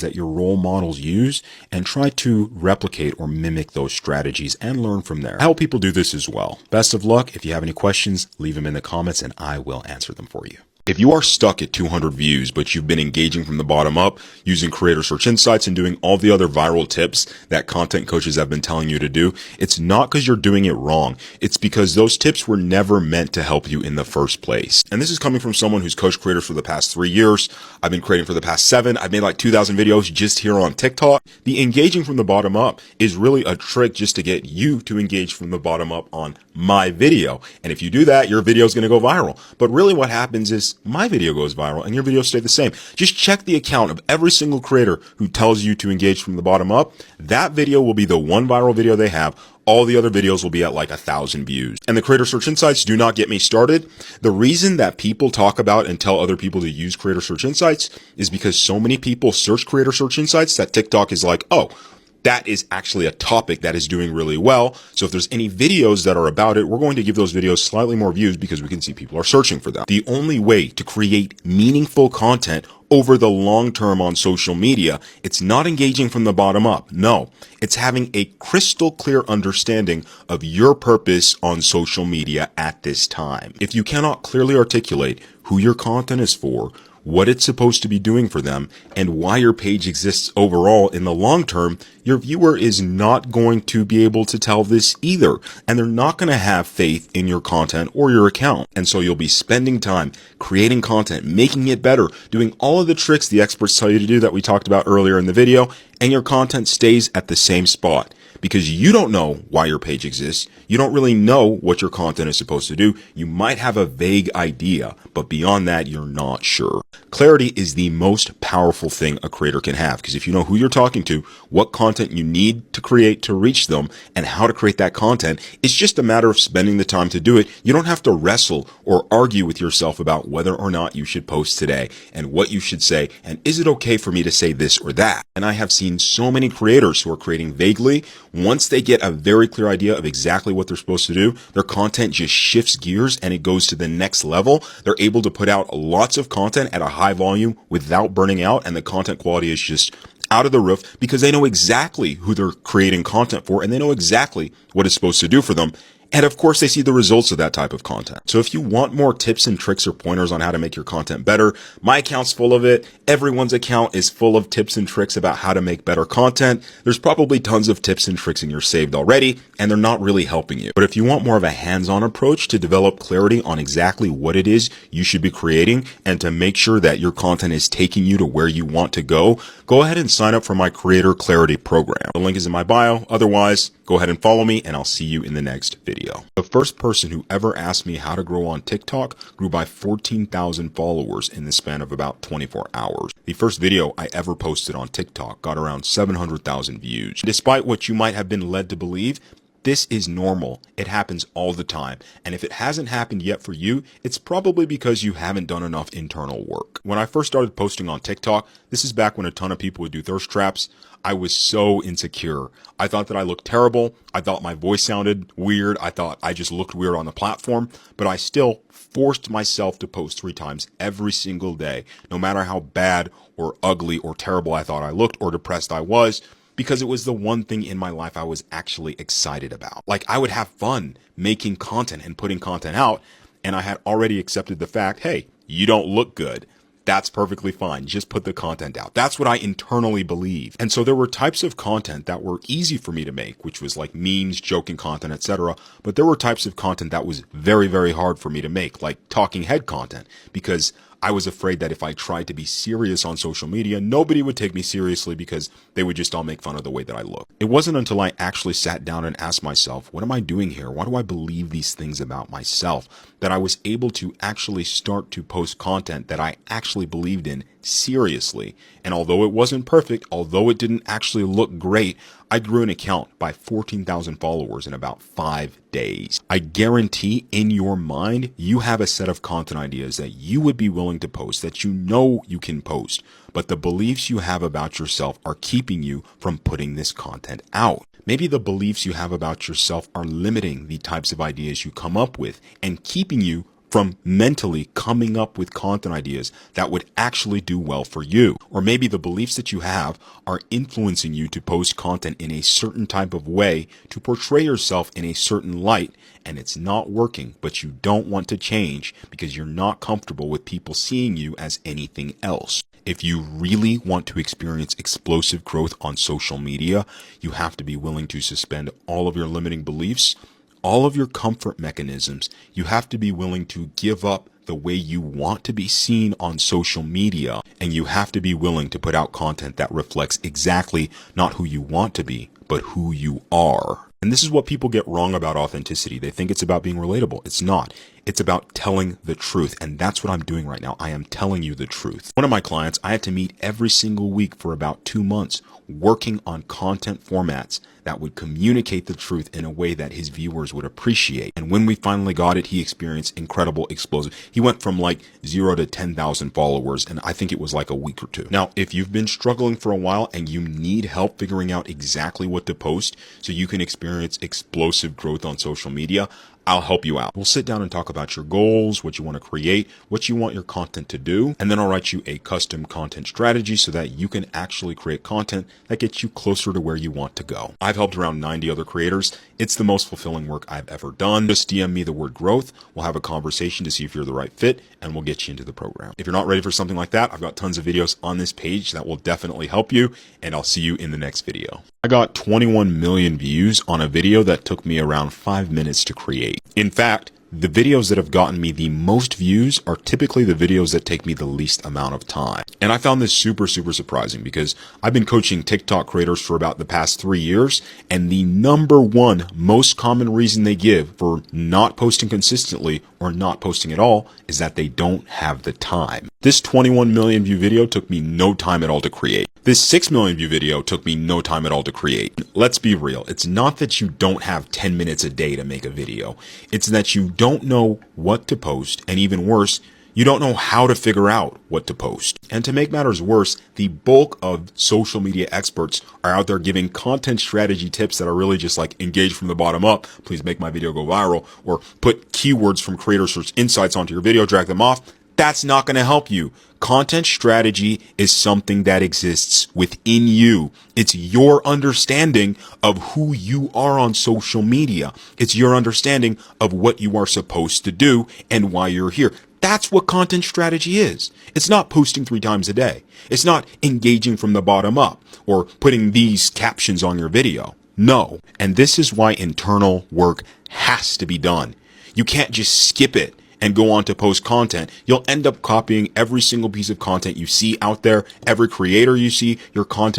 that your role models use and try to replicate or mimic those strategies and learn from there. I help people do this as well. Best of luck. If you have any questions, leave them in the comments and I will answer them for you. If you are stuck at 200 views, but you've been engaging from the bottom up using Creator Search Insights and doing all the other viral tips that content coaches have been telling you to do, it's not because you're doing it wrong. It's because those tips were never meant to help you in the first place. And this is coming from someone who's coached creators for the past 3 years. I've been creating for the past 7. I've made like 2,000 videos just here on TikTok. The engaging from the bottom up is really a trick just to get you to engage from the bottom up on my video. And if you do that, your video is going to go viral. But really what happens is my video goes viral and your videos stay the same. Just check the account of every single creator who tells you to engage from the bottom up. That video will be the one viral video they have. All the other videos will be at like 1,000 views. And the Creator Search Insights do not get me started. The reason that people talk about and tell other people to use Creator Search Insights is because so many people search Creator Search Insights that TikTok is like, oh, that is actually a topic that is doing really well. So if there's any videos that are about it, we're going to give those videos slightly more views because we can see people are searching for them. The only way to create meaningful content over the long term on social media, it's not engaging from the bottom up. No, it's having a crystal clear understanding of your purpose on social media at this time. If you cannot clearly articulate who your content is for, what it's supposed to be doing for them, and why your page exists overall in the long term, your viewer is not going to be able to tell this either. And they're not going to have faith in your content or your account. And so you'll be spending time creating content, making it better, doing all of the tricks the experts tell you to do that we talked about earlier in the video, and your content stays at the same spot. Because you don't know why your page exists. You don't really know what your content is supposed to do. You might have a vague idea, but beyond that, you're not sure. Clarity is the most powerful thing a creator can have, because if you know who you're talking to, what content you need to create to reach them, and how to create that content, it's just a matter of spending the time to do it. You don't have to wrestle or argue with yourself about whether or not you should post today and what you should say, and is it okay for me to say this or that? And I have seen so many creators who are creating vaguely. Once they get a very clear idea of exactly what they're supposed to do, their content just shifts gears and it goes to the next level. They're able to put out lots of content at a high volume without burning out, and the content quality is just out of the roof because they know exactly who they're creating content for and they know exactly what it's supposed to do for them. And of course, they see the results of that type of content. So if you want more tips and tricks or pointers on how to make your content better, my account's full of it. Everyone's account is full of tips and tricks about how to make better content. There's probably tons of tips and tricks in your saved already, and they're not really helping you. But if you want more of a hands-on approach to develop clarity on exactly what it is you should be creating and to make sure that your content is taking you to where you want to go ahead and sign up for my Creator Clarity program. The link is in my bio. Otherwise, go ahead and follow me and I'll see you in the next video. The first person who ever asked me how to grow on TikTok grew by 14,000 followers in the span of about 24 hours. The first video I ever posted on TikTok got around 700,000 views. Despite what you might have been led to believe, this is normal. It happens all the time. And if it hasn't happened yet for you, it's probably because you haven't done enough internal work. When I first started posting on TikTok, this is back when a ton of people would do thirst traps, I was so insecure. I thought that I looked terrible. I thought my voice sounded weird. I thought I just looked weird on the platform, but I still forced myself to post 3 times every single day, no matter how bad or ugly or terrible I thought I looked or depressed I was, because it was the one thing in my life I was actually excited about. Like, I would have fun making content and putting content out, and I had already accepted the fact, hey, you don't look good. That's perfectly fine. Just put the content out. That's what I internally believe. And so there were types of content that were easy for me to make, which was like memes, joking content, etc. But there were types of content that was very, very hard for me to make, like talking head content, because I was afraid that if I tried to be serious on social media, nobody would take me seriously because they would just all make fun of the way that I look. It wasn't until I actually sat down and asked myself, what am I doing here? Why do I believe these things about myself? That I was able to actually start to post content that I actually believed in seriously. And although it wasn't perfect, although it didn't actually look great, I grew an account by 14,000 followers in about 5 days. I guarantee in your mind, you have a set of content ideas that you would be willing to post, that you know you can post, but the beliefs you have about yourself are keeping you from putting this content out. Maybe the beliefs you have about yourself are limiting the types of ideas you come up with and keeping you from mentally coming up with content ideas that would actually do well for you. Or maybe the beliefs that you have are influencing you to post content in a certain type of way to portray yourself in a certain light, and it's not working, but you don't want to change because you're not comfortable with people seeing you as anything else. If you really want to experience explosive growth on social media, you have to be willing to suspend all of your limiting beliefs, all of your comfort mechanisms. You have to be willing to give up the way you want to be seen on social media, and you have to be willing to put out content that reflects exactly not who you want to be, but who you are. And this is what people get wrong about authenticity. They think it's about being relatable. It's not. It's about telling the truth. And that's what I'm doing right now. I am telling you the truth. One of my clients, I had to meet every single week for about 2 months, working on content formats that would communicate the truth in a way that his viewers would appreciate. And when we finally got it, he experienced incredible explosive. He went from like 0 to 10,000 followers, and I think it was like a week or two. Now, if you've been struggling for a while and you need help figuring out exactly what to post so you can experience explosive growth on social media, I'll help you out. We'll sit down and talk about your goals, what you want to create, what you want your content to do, and then I'll write you a custom content strategy so that you can actually create content that gets you closer to where you want to go. I've helped around 90 other creators. It's the most fulfilling work I've ever done. Just DM me the word growth. We'll have a conversation to see if you're the right fit, and we'll get you into the program. If you're not ready for something like that, I've got tons of videos on this page that will definitely help you, and I'll see you in the next video. I got 21 million views on a video that took me around 5 minutes to create. In fact, the videos that have gotten me the most views are typically the videos that take me the least amount of time. And I found this super surprising because I've been coaching TikTok creators for about the past 3 years, and the number one most common reason they give for not posting consistently or not posting at all is that they don't have the time. This 21 million view video took me no time at all to create. This 6 million view video took me no time at all to create. Let's be real. It's not that you don't have 10 minutes a day to make a video. It's that you don't know what to post, and even worse, you don't know how to figure out what to post. And to make matters worse, the bulk of social media experts are out there giving content strategy tips that are really just like engage from the bottom up, please make my video go viral, or put keywords from creator search insights onto your video, drag them off. That's not going to help you. Content strategy is something that exists within you. It's your understanding of who you are on social media. It's your understanding of what you are supposed to do and why you're here. That's what content strategy is. It's not posting 3 times a day. It's not engaging from the bottom up or putting these captions on your video. No. And this is why internal work has to be done. You can't just skip it and go on to post content. You'll end up copying every single piece of content you see out there, every creator you see. Your content